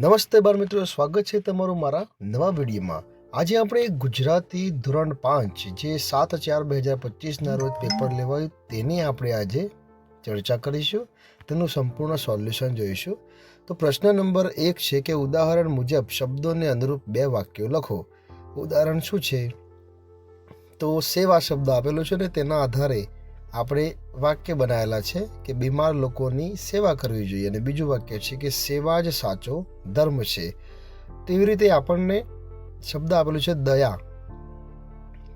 નમસ્તે બાળ મિત્રો, સ્વાગત છે તમારું મારા નવા વિડીયોમાં। આજે આપણે ગુજરાતી ધોરણ 5 જે 7/4/2025ના રોજ પેપર લેવાયું તેની આપણે આજે ચર્ચા કરીશું, તેનું સંપૂર્ણ સોલ્યુશન જોઈશું। તો પ્રશ્ન નંબર 1 છે કે ઉદાહરણ મુજબ શબ્દોને અનુરૂપ બે વાક્યો લખો। ઉદાહરણ શું છે? તો સેવા શબ્દ આપેલો છે ને તેના આધારે આપણે વાક્ય બનાવેલા છે કે બીમાર લોકોની સેવા કરવી જોઈએ, અને બીજું વાક્ય છે કે સેવા જ સાચો ધર્મ છે। તેવી રીતે આપણને શબ્દ આપેલું છે દયા,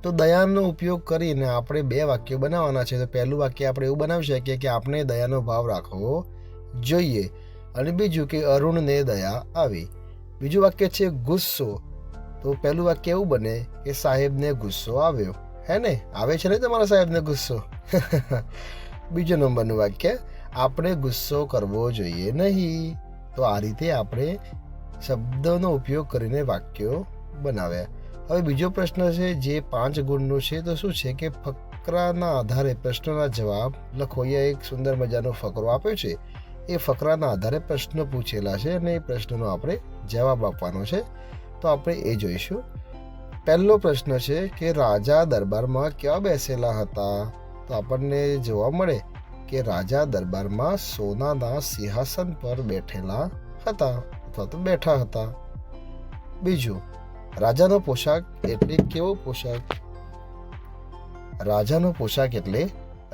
તો દયાનો ઉપયોગ કરીને આપણે બે વાક્યો બનાવવાના છે। તો પહેલું વાક્ય આપણે એવું બનાવી શકીએ કે આપણે દયાનો ભાવ રાખવો જોઈએ, અને બીજું કે અરુણને દયા આવી। બીજું વાક્ય છે ગુસ્સો, તો પહેલું વાક્ય એવું બને કે સાહેબને ગુસ્સો આવ્યો, હે ને? આવે છે ને તમારા સાહેબને ગુસ્સો? બીજો નંબરનું વાક્ય આપણે ગુસ્સો કરવો જોઈએ નહીં। તો આ રીતે આપણે શબ્દોનો ઉપયોગ કરીને વાક્યો બનાવ્યા। હવે બીજો પ્રશ્ન છે જે 5 ગુણનો છે। તો શું છે કે ફકરાના આધારે પ્રશ્નના જવાબ લખો। અહીંયા એક સુંદર મજાનો ફકરો આપ્યો છે, એ ફકરાના આધારે પ્રશ્ન પૂછેલા છે અને એ પ્રશ્નનો આપણે જવાબ આપવાનો છે। તો આપણે એ જોઈશું। પહેલો પ્રશ્ન છે કે રાજા દરબારમાં ક્યાં બેસેલા હતા? તો આપણને જોવા મળે કે રાજા દરબારમાં સોનાના સિંહાસન પર બેઠેલા હતા અથવા તો બેઠા હતા। બીજું, રાજાનો પોશાક એટલે કેવો પોશાક? રાજાનો પોશાક એટલે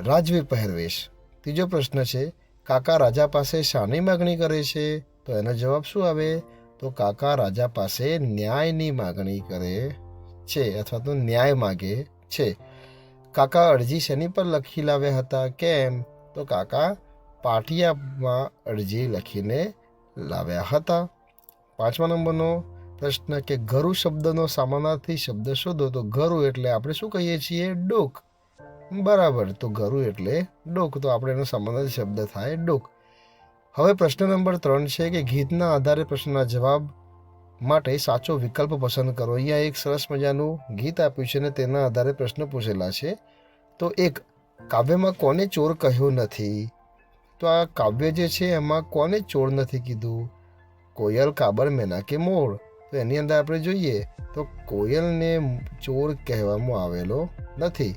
રાજવી પહેરવેશ। ત્રીજો પ્રશ્ન છે કાકા રાજા પાસે શાની માગણી કરે છે? તો એનો જવાબ શું આવે? તો કાકા રાજા પાસે ન્યાયની માગણી કરે છે અથવા તો ન્યાય માગે છે। કાકા અરજી શેની પર લખી લાવ્યા હતા? કેમ? તો કાકા પાટિયામાં અરજી લખીને લાવ્યા હતા। 5મા નંબરનો પ્રશ્ન કે ઘરુ શબ્દનો સમાનાર્થી શબ્દ શોધો। તો ઘરુ એટલે આપણે શું કહીએ છીએ? ડોક, બરાબર। તો ઘરુ એટલે ડોક, તો આપણે એનો સમાનાર્થી શબ્દ થાય ડોક। હવે પ્રશ્ન નંબર 3 છે કે ગીતના આધારે પ્રશ્નના જવાબ માટે સાચો વિકલ્પ પસંદ કરો। અહીંયા એક સરસ મજાનું ગીત આપ્યું છે અને તેના આધારે પ્રશ્ન પૂછેલા છે। તો 1, કાવ્યમાં કોને ચોર કહ્યો નથી? તો આ કાવ્ય જે છે એમાં કોને ચોર નથી કીધું? કોયલ, કાબર, મેના કે મોર? તો એની અંદર આપણે જોઈએ તો કોયલને ચોર કહેવામાં આવેલો નથી,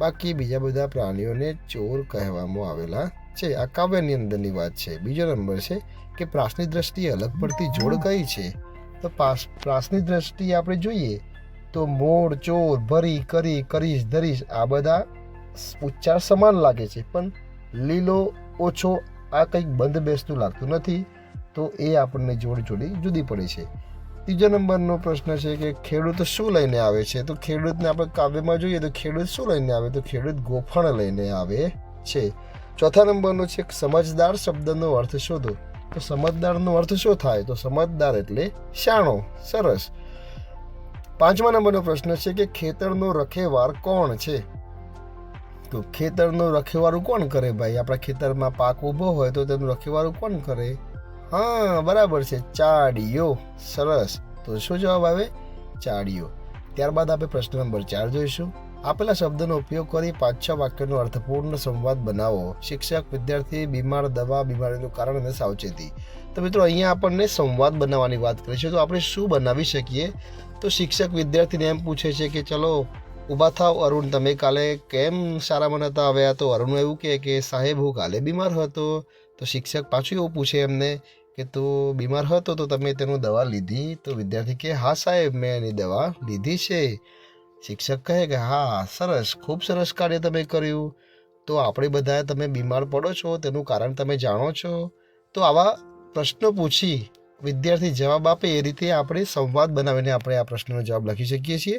બાકી બીજા બધા પ્રાણીઓને ચોર કહેવામાં આવેલા છે। આ કાવ્યની અંદરની વાત છે। બીજો નંબર છે કે પ્રાસની દ્રષ્ટિએ અલગ પડતી જોડ કઈ છે? તો પ્રાસની દ્રષ્ટિએ આપણે જોઈએ તો મોર, ચોર, ભરી, કરી, કરીશ, ધરીશ આ બધા ઉચ્ચાર સમાન લાગે છે, પણ લીલો, ઓછો આ કંઈક બંધ બેસતું લાગતું નથી, તો એ આપણને જોડ જોડી જુદી પડે છે। ત્રીજો નંબરનો પ્રશ્ન છે કે ખેડૂત શું લઈને આવે છે? તો ખેડૂતને આપણે કાવ્યમાં જોઈએ તો ખેડૂત શું લઈને આવે? તો ખેડૂત ગોફણ લઈને આવે છે। ચોથા નંબરનો છે સમજદાર શબ્દનો અર્થ શોધો। તો સમજદારનો અર્થ શું થાય? તો સમજદાર એટલે શાણો, સરસ। 5મા નંબરનો પ્રશ્ન છે કે ખેતરનો રખેવાર કોણ છે? તો ખેતરનું રખેવાળું કોણ કરે ભાઈ? આપણા ખેતરમાં પાક ઊભો હોય તો તેનું રખેવાળું કોણ કરે? હા, બરાબર છે, ચાડીઓ, સરસ। તો શું જવાબ આવે? ચાડીઓ। ત્યારબાદ આપણે પ્રશ્ન નંબર 4 જોઈશું। આપેલા શબ્દનો ઉપયોગ કરી 5-6 વાક્યનો અર્થપૂર્ણ સંવાદ બનાવો। શિક્ષક, વિદ્યાર્થી, બીમાર, દવા, બીમારીનું કારણ અને સાવચેતી। તો મિત્રો અહીંયા આપણને સંવાદ બનાવવાની વાત કરી છે, તો આપણે શું બનાવી શકીએ? તો શિક્ષક વિદ્યાર્થીને એમ પૂછે છે કે ચલો ઊભા થાવ અરુણ, તમે કાલે કેમ સારામાં નહોતા આવ્યા? તો અરુણ એવું કહે કે સાહેબ હું કાલે બીમાર હતો। તો શિક્ષક પાછું એવું પૂછે એમને કે તું બીમાર હતો તો તમે તેનું દવા લીધી? તો વિદ્યાર્થી કહે હા સાહેબ મેં એની દવા લીધી છે। શિક્ષક કહે કે હા, સરસ, ખૂબ સરસ કાર્ય તમે કર્યું। તો આપણે બધા તમે બીમાર પડો છો તેનું કારણ તમે જાણો છો? તો આવા પ્રશ્નો પૂછી વિદ્યાર્થી જવાબ આપે એ રીતે આપણે સંવાદ બનાવીને આપણે આ પ્રશ્નનો જવાબ લખી શકીએ છીએ।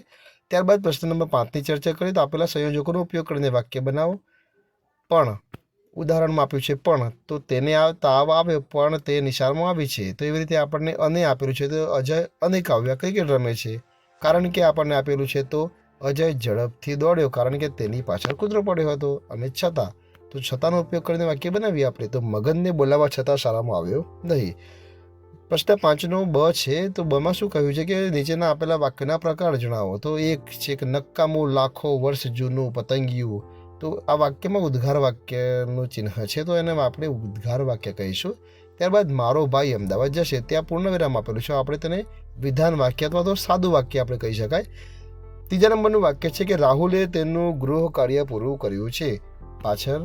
ત્યારબાદ પ્રશ્ન નંબર 5ની ચર્ચા કરીએ તો આપેલા સંયોજકોનો ઉપયોગ કરીને વાક્ય બનાવો। પણ ઉદાહરણમાં આપ્યું છે પણ, તો તેને તાવ આવ્યો પણ તે નિશાળમાં આવી છે। તો એવી રીતે આપણને અને આપેલું છે તો અજય અને કાવ્યા ક્રિકેટ રમે છે, કારણ કે આપણને આપેલું છે તો અજય ઝડપથી દોડ્યો કારણ કે તેની પાછળ કૂતરો પડ્યો હતો। અને છતાં, તો છતાંનો ઉપયોગ કરીને વાક્ય બનાવીએ આપણે। તો મગનને બોલાવવા છતાં શાળામાં આવ્યો નહીં। પ્રશ્ન 5નો બ છે, તો બમાં શું કહ્યું છે કે નીચેના આપેલા વાક્યના પ્રકાર જણાવો। તો 1 છે કે નક્કામું, લાખો વર્ષ જૂનું, પતંગિયું। તો આ વાક્યમાં ઉદ્ગાર વાક્યનું ચિહ્ન છે, તો એને આપણે ઉદ્ગાર વાક્ય કહીશું ત્યારબાદ મારો ભાઈ અમદાવાદ જશે, ત્યાં પૂર્ણ વિરામ આપેલું છે. આપણે તેને વિધાન વાક્ય અથવા તો સાદું વાક્ય આપણે કહી શકાય. ત્રીજા નંબરનું વાક્ય છે કે રાહુલે તેનું ગૃહ કાર્ય પૂરું કર્યું છે. પાછળ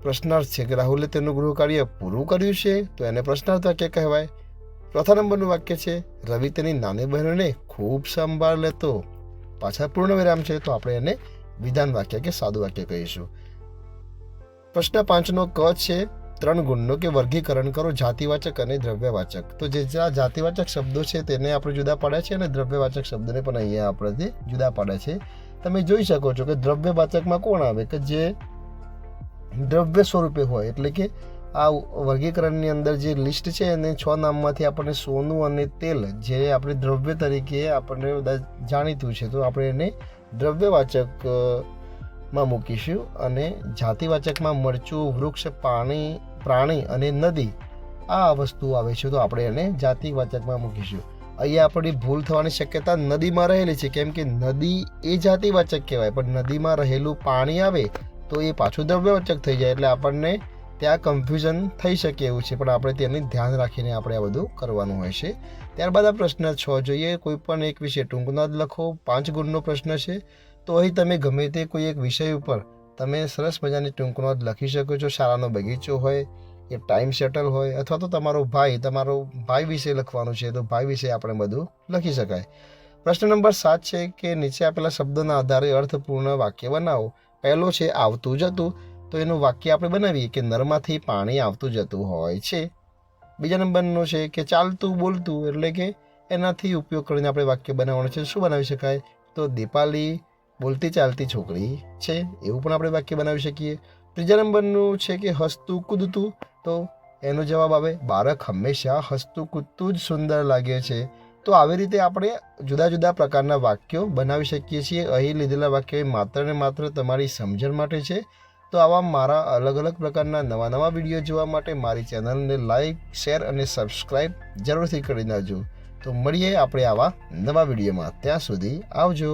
પ્રશ્નાર્થ છે કે રાહુલે તેનું ગૃહ કાર્ય પૂરું કર્યું છે, તો એને પ્રશ્નાર્થ વાક્ય કહેવાય. ચોથા નંબરનું વાક્ય છે રવિ તેની નાની બહેનોને ખૂબ સંભાળ લેતો. પાછળ પૂર્ણ વિરામ છે, તો આપણે એને વિધાન વાક્ય કે સાદું વાક્ય કહીશું. પ્રશ્ન 5નો ક છે 3 ગુણનો કે વર્ગીકરણ કરો જાતિવાચક અને દ્રવ્યવાચક. તો જે જાતિવાચક શબ્દો છે તેને આપણે જુદા પાડ્યા છે અને દ્રવ્યવાચક શબ્દોને પણ અહીંયા આપણે જુદા પાડ્યા છે. તમે જોઈ શકો છો કે દ્રવ્યવાચકમાં કોણ આવે કે જે દ્રવ્ય સ્વરૂપે હોય, એટલે કે આ વર્ગીકરણની અંદર જે લિસ્ટ છે એને 6 નામમાંથી આપણને સોનું અને તેલ જે આપણે દ્રવ્ય તરીકે આપણને બધા જાણીતું છે, તો આપણે એને દ્રવ્યવાચક માં મૂકીશું. અને જાતિવાચકમાં મરચું, વૃક્ષ, પ્રાણી અને નદી આ વસ્તુ આવે છે, તો આપણે એને જાતિવાચકમાં મૂકીશું. અહીંયા આપણી ભૂલ થવાની શક્યતા નદીમાં રહેલી છે, કેમ કે નદી એ જાતિવાચક કહેવાય, પણ નદીમાં રહેલું પાણી આવે તો એ પાછું દ્રવ્યવાચક થઈ જાય, એટલે આપણને ત્યાં કન્ફ્યુઝન થઈ શકે એવું છે. પણ આપણે તેની ધ્યાન રાખીને આપણે આ બધું કરવાનું હોય છે. ત્યારબાદ આ પ્રશ્ન 6 જોઈએ. કોઈ પણ એક વિશે ટૂંક નોંધ લખો. 5 ગુણનો પ્રશ્ન છે, તો અહીં તમે ગમે તે કોઈ એક વિષય ઉપર તમે સરસ મજાની ટૂંક નોંધ લખી શકો છો. શાળાનો બગીચો હોય કે ટાઈમ શટલ હોય, અથવા તો તમારો ભાઈ વિશે લખવાનું છે, તો ભાઈ વિશે આપણે બધું લખી શકાય. પ્રશ્ન નંબર 7 છે કે નીચે આપેલા શબ્દોના આધારે અર્થપૂર્ણ વાક્ય બનાવો. પહેલો છે આવતું જતું, તો એનું વાક્ય આપણે બનાવીએ કે નળમાંથી પાણી આવતું જતું હોય છે. બીજા નંબરનું છે કે ચાલતું બોલતું, એટલે કે એનાથી ઉપયોગ કરીને આપણે વાક્ય બનાવવાનું છે. શું બનાવી શકાય? તો દીપાલી બોલતી ચાલતી છોકરી છે, એવું પણ આપણે વાક્ય બનાવી શકીએ. ત્રીજા નંબરનું છે કે હસતું કૂદતું, તો એનો જવાબ આવે બાળક હંમેશા હસતું કૂદતું જ સુંદર લાગે છે. તો આવી રીતે આપણે જુદા જુદા પ્રકારના વાક્યો બનાવી શકીએ છીએ. અહીં લીધેલા વાક્યો માત્ર ને માત્ર તમારી સમજણ માટે છે. તો આવા મારા અલગ અલગ પ્રકારના નવા વિડીયો જોવા માટે મારી ચેનલને લાઈક, શેર અને સબસ્ક્રાઈબ જરૂરથી કરી નાખજો. તો મળીએ આપણે આવા નવા વિડીયોમાં. ત્યાં સુધી આવજો.